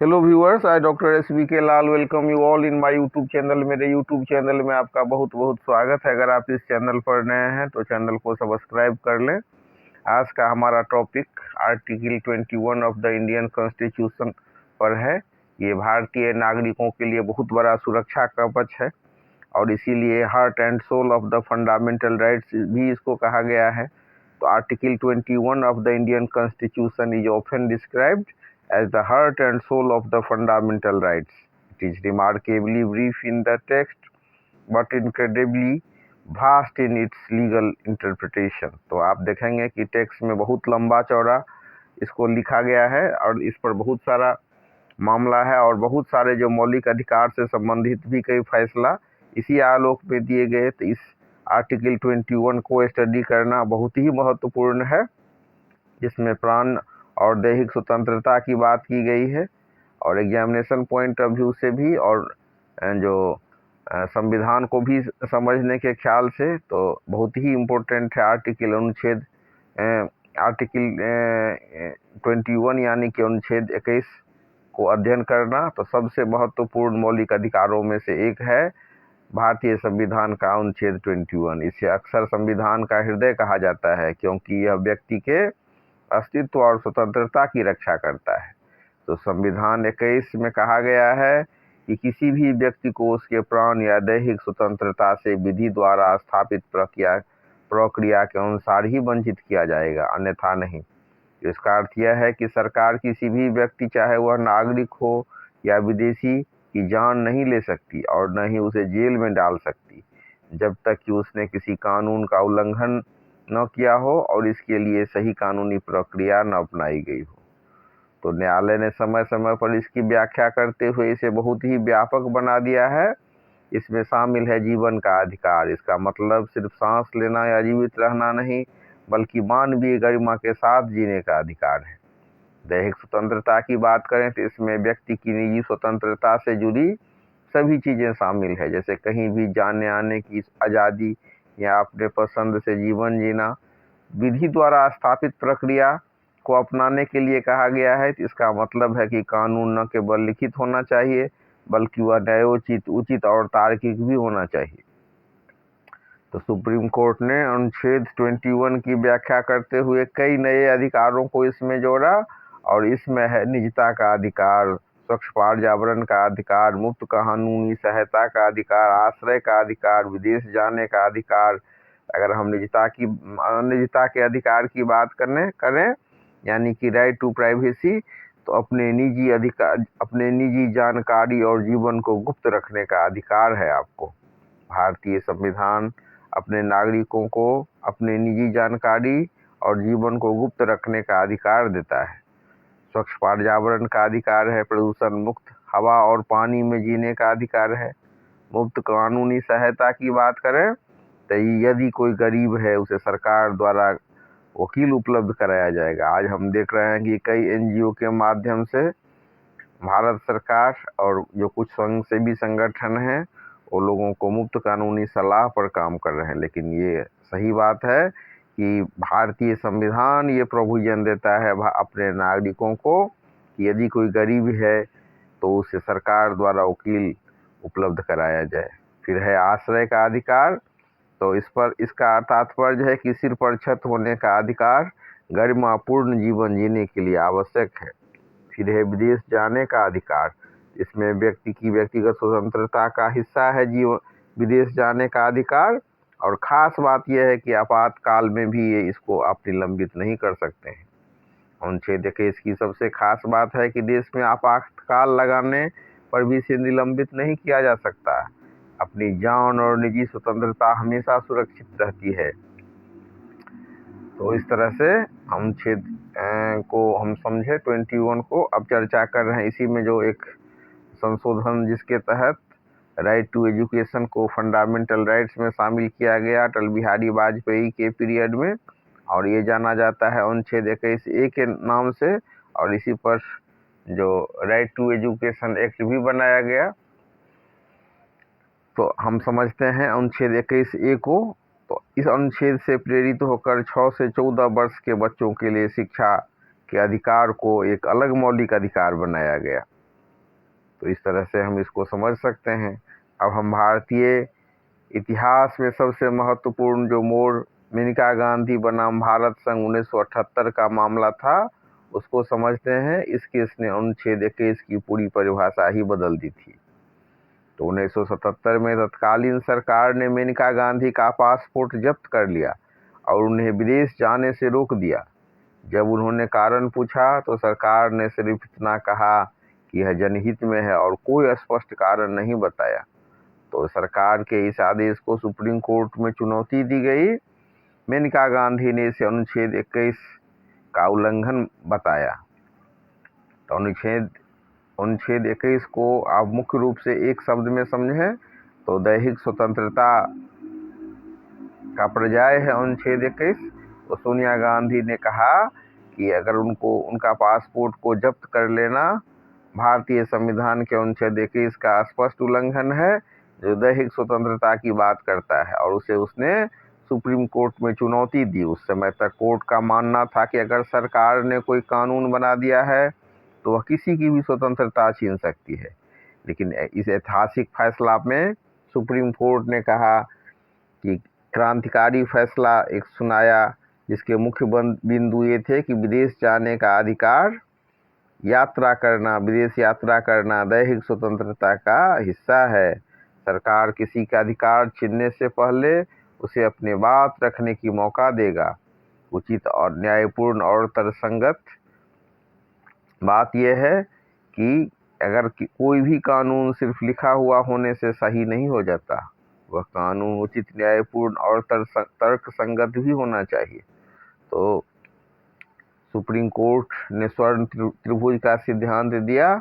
Hello viewers, I doctor SBK Lal welcome you all in my YouTube channel. मेरे YouTube channel में आपका बहुत बहुत स्वागत है। अगर आप इस चैनल पर नए हैं तो चैनल को सब्सक्राइब कर लें। आज का हमारा topic article 21 of the Indian constitution पर है। ये भारतीय नागरिकों के लिए बहुत बड़ा सुरक्षा कवच है और इसीलिए heart and soul of the fundamental rights भी इसको कहा गया है। तो article 21 of the Indian Constitution is often described as the heart and soul of the fundamental rights. It is remarkably brief in the text, but incredibly vast in its legal interpretation. तो आप देखेंगे कि text में बहुत लंबा चौड़ा इसको लिखा गया है और इस पर बहुत सारा मामला है और बहुत सारे जो मौलिक अधिकार से संबंधित भी कई फैसला इसी आलोक में दिए गए। तो इस आर्टिकल 21 को स्टडी करना बहुत ही महत्वपूर्ण है, जिसमें प्राण और दैहिक स्वतंत्रता की बात की गई है और एग्जामिनेशन पॉइंट ऑफ व्यू से भी और जो संविधान को भी समझने के ख्याल से तो बहुत ही इम्पोर्टेंट है। आर्टिकल 21 यानी कि अनुच्छेद 21 को अध्ययन करना तो सबसे महत्वपूर्ण मौलिक अधिकारों में से एक है। भारतीय संविधान का अनुच्छेद 21, इसे अक्सर संविधान का हृदय कहा जाता है क्योंकि यह व्यक्ति के अस्तित्व और स्वतंत्रता की रक्षा करता है। तो संविधान 21 में कहा गया है कि किसी भी व्यक्ति को उसके प्राण या दैहिक स्वतंत्रता से विधि द्वारा स्थापित प्रक्रिया के अनुसार ही वंचित किया जाएगा, अन्यथा नहीं। इसका अर्थ यह है कि सरकार किसी भी व्यक्ति, चाहे वह नागरिक हो या विदेशी, की जान नहीं ले सकती और न ही उसे जेल में डाल सकती जब तक कि उसने किसी कानून का उल्लंघन न किया हो और इसके लिए सही कानूनी प्रक्रिया न अपनाई गई हो। तो न्यायालय ने समय समय पर इसकी व्याख्या करते हुए इसे बहुत ही व्यापक बना दिया है। इसमें शामिल है जीवन का अधिकार। इसका मतलब सिर्फ सांस लेना या जीवित रहना नहीं, बल्कि मानवीय गरिमा के साथ जीने का अधिकार है। दैहिक स्वतंत्रता की बात करें तो इसमें व्यक्ति की निजी स्वतंत्रता से जुड़ी सभी चीज़ें शामिल है, जैसे कहीं भी जाने आने की आज़ादी या अपने पसंद से जीवन जीना। विधि द्वारा स्थापित प्रक्रिया को अपनाने के लिए कहा गया है। इसका मतलब है कि कानून न केवल लिखित होना चाहिए बल्कि वह न्यायोचित, उचित और तार्किक भी होना चाहिए। तो सुप्रीम कोर्ट ने अनुच्छेद 21 की व्याख्या करते हुए कई नए अधिकारों को इसमें जोड़ा और इसमें है निजता का अधिकार, स्वच्छ पर्यावरण का अधिकार, मुफ्त कानूनी सहायता का अधिकार, आश्रय का अधिकार, विदेश जाने का अधिकार। अगर हम निजता के अधिकार की बात करें यानी कि राइट टू प्राइवेसी, तो अपने निजी जानकारी और जीवन को गुप्त रखने का अधिकार है आपको। भारतीय संविधान अपने नागरिकों को अपने निजी जानकारी और जीवन को गुप्त रखने का अधिकार देता है। स्वच्छ पर्यावरण का अधिकार है, प्रदूषण मुक्त हवा और पानी में जीने का अधिकार है। मुफ्त कानूनी सहायता की बात करें तो यदि कोई गरीब है उसे सरकार द्वारा वकील उपलब्ध कराया जाएगा। आज हम देख रहे हैं कि कई NGO के माध्यम से भारत सरकार और जो कुछ स्वयंसेवी संगठन हैं वो लोगों को मुफ्त कानूनी सलाह पर काम कर रहे हैं। लेकिन ये सही बात है कि भारतीय संविधान ये प्रोविजन देता है अपने नागरिकों को कि यदि कोई गरीब है तो उसे सरकार द्वारा वकील उपलब्ध कराया जाए। फिर है आश्रय का अधिकार। तो इसका तात्पर्य है कि सिर पर छत होने का अधिकार गरिमापूर्ण जीवन जीने के लिए आवश्यक है। फिर है विदेश जाने का अधिकार। इसमें व्यक्ति की व्यक्तिगत स्वतंत्रता का हिस्सा है विदेश जाने का अधिकार। और ख़ास बात यह है कि आपातकाल में भी ये इसको आप निलंबित नहीं कर सकते हैं। अनुच्छेद 21 की सबसे खास बात है कि देश में आपातकाल लगाने पर भी इसे निलंबित नहीं किया जा सकता। अपनी जान और निजी स्वतंत्रता हमेशा सुरक्षित रहती है। तो इस तरह से अनुच्छेद को हम समझे 21 को। अब चर्चा कर रहे हैं इसी में जो एक संशोधन जिसके तहत राइट टू एजुकेशन को फंडामेंटल राइट्स में शामिल किया गया अटल बिहारी वाजपेयी के पीरियड में, और ये जाना जाता है अनुच्छेद 21A के नाम से। और इसी पर जो राइट टू एजुकेशन एक्ट भी बनाया गया। तो हम समझते हैं अनुच्छेद 21A को। तो इस अनुच्छेद से प्रेरित होकर 6 से 14 वर्ष के बच्चों के लिए शिक्षा के अधिकार को एक अलग मौलिक अधिकार बनाया गया। तो इस तरह से हम इसको समझ सकते हैं। अब हम भारतीय इतिहास में सबसे महत्वपूर्ण जो मोड़ मेनका गांधी बनाम भारत संघ 1978 का मामला था उसको समझते हैं। इस केस ने अनुच्छेद 21 की पूरी परिभाषा ही बदल दी थी। तो 1977 में तत्कालीन सरकार ने मेनका गांधी का पासपोर्ट जब्त कर लिया और उन्हें विदेश जाने से रोक दिया। जब उन्होंने कारण पूछा तो सरकार ने सिर्फ इतना कहा कि यह जनहित में है और कोई स्पष्ट कारण नहीं बताया। तो सरकार के इस आदेश को सुप्रीम कोर्ट में चुनौती दी गई। मेनका गांधी ने इसे अनुच्छेद 21 का उल्लंघन बताया। तो अनुच्छेद 21 को आप मुख्य रूप से एक शब्द में समझें तो दैहिक स्वतंत्रता का पर्याय है अनुच्छेद 21। तो सोनिया गांधी ने कहा कि अगर उनका पासपोर्ट को जब्त कर लेना भारतीय संविधान के अनुच्छेद 21 का स्पष्ट उल्लंघन है जो दैहिक स्वतंत्रता की बात करता है, और उसने सुप्रीम कोर्ट में चुनौती दी। उस समय तक कोर्ट का मानना था कि अगर सरकार ने कोई कानून बना दिया है तो वह किसी की भी स्वतंत्रता छीन सकती है। लेकिन इस ऐतिहासिक फैसला में सुप्रीम कोर्ट ने कहा कि क्रांतिकारी फैसला एक सुनाया जिसके मुख्य बिंदु ये थे कि विदेश जाने का अधिकार, विदेश यात्रा करना दैहिक स्वतंत्रता का हिस्सा है। सरकार किसी का अधिकार छीनने से पहले उसे अपनी बात रखने की मौका देगा। उचित और न्यायपूर्ण और तर्कसंगत बात यह है कि अगर कोई भी कानून सिर्फ लिखा हुआ होने से सही नहीं हो जाता, वह कानून उचित, न्यायपूर्ण और तर्कसंगत भी होना चाहिए। तो सुप्रीम कोर्ट ने स्वर्ण त्रिभुज का सिद्धांत दिया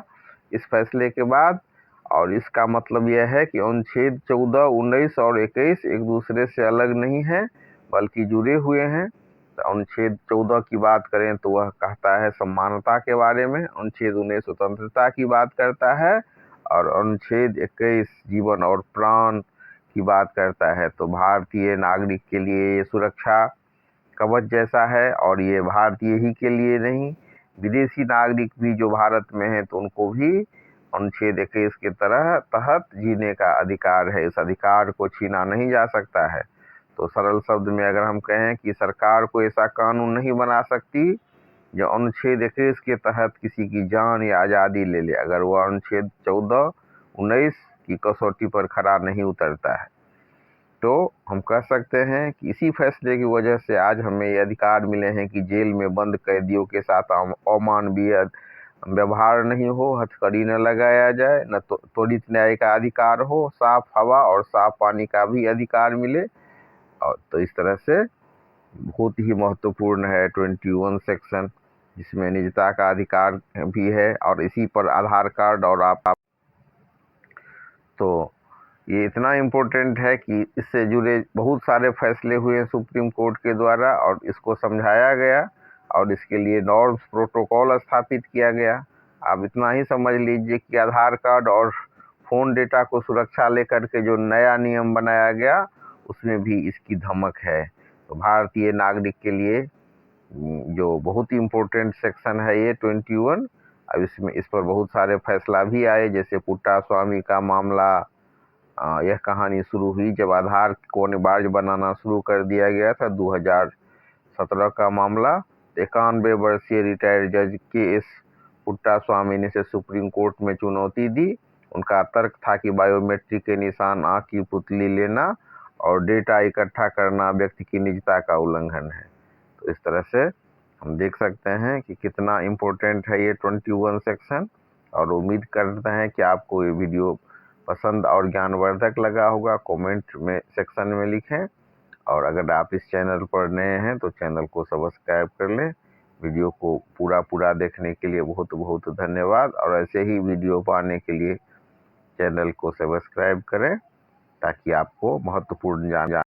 इस फैसले के बाद, और इसका मतलब यह है कि अनुच्छेद 14, 19 और 21 एक दूसरे से अलग नहीं है बल्कि जुड़े हुए हैं। तो अनुच्छेद 14 की बात करें तो वह कहता है समानता के बारे में, अनुच्छेद 19 स्वतंत्रता की बात करता है, और अनुच्छेद 21 जीवन और प्राण की बात करता है। तो भारतीय नागरिक के लिए ये सुरक्षा कवच जैसा है, और ये भारतीय ही के लिए नहीं, विदेशी नागरिक भी जो भारत में हैं तो उनको भी अनुच्छेद 21 के तहत जीने का अधिकार है। इस अधिकार को छीना नहीं जा सकता है। तो सरल शब्द में अगर हम कहें कि सरकार को ऐसा कानून नहीं बना सकती जो अनुच्छेद 21 के तहत किसी की जान या आज़ादी ले ले, अगर वह अनुच्छेद 14, 19 की कसौटी पर खरा नहीं उतरता है। तो हम कह सकते हैं कि इसी फैसले की वजह से आज हमें ये अधिकार मिले हैं कि जेल में बंद कैदियों के साथ अमानवीय व्यवहार नहीं हो, हथकड़ी न लगाया जाए, न तो त्वरित न्याय का अधिकार हो, साफ हवा और साफ पानी का भी अधिकार मिले। और तो इस तरह से बहुत ही महत्वपूर्ण है 21 सेक्शन, जिसमें निजता का अधिकार भी है, और इसी पर आधार कार्ड और आप तो ये इतना इम्पोर्टेंट है कि इससे जुड़े बहुत सारे फैसले हुए सुप्रीम कोर्ट के द्वारा, और इसको समझाया गया और इसके लिए नॉर्म्स, प्रोटोकॉल स्थापित किया गया। आप इतना ही समझ लीजिए कि आधार कार्ड और फ़ोन डेटा को सुरक्षा लेकर के जो नया नियम बनाया गया उसमें भी इसकी धमक है। तो भारतीय नागरिक के लिए जो बहुत ही इम्पोर्टेंट सेक्शन है ये 21। अब इसमें इस पर बहुत सारे फैसला भी आए, जैसे पुट्टास्वामी का मामला। यह कहानी शुरू हुई जब आधार को अनिवार्य बनाना शुरू कर दिया गया था, 2017 का मामला। 91 वर्षीय रिटायर्ड जज के एस पुट्टास्वामी ने से सुप्रीम कोर्ट में चुनौती दी। उनका तर्क था कि बायोमेट्रिक के निशान, आँख की पुतली लेना और डेटा इकट्ठा करना व्यक्ति की निजता का उल्लंघन है। तो इस तरह से हम देख सकते हैं कि कितना इम्पोर्टेंट है ये 21 सेक्शन, और उम्मीद करते हैं कि आपको ये वीडियो पसंद और ज्ञानवर्धक लगा होगा। कमेंट में सेक्शन में लिखें, और अगर आप इस चैनल पर नए हैं तो चैनल को सब्सक्राइब कर लें। वीडियो को पूरा देखने के लिए बहुत बहुत धन्यवाद, और ऐसे ही वीडियो पाने के लिए चैनल को सब्सक्राइब करें ताकि आपको महत्वपूर्ण जान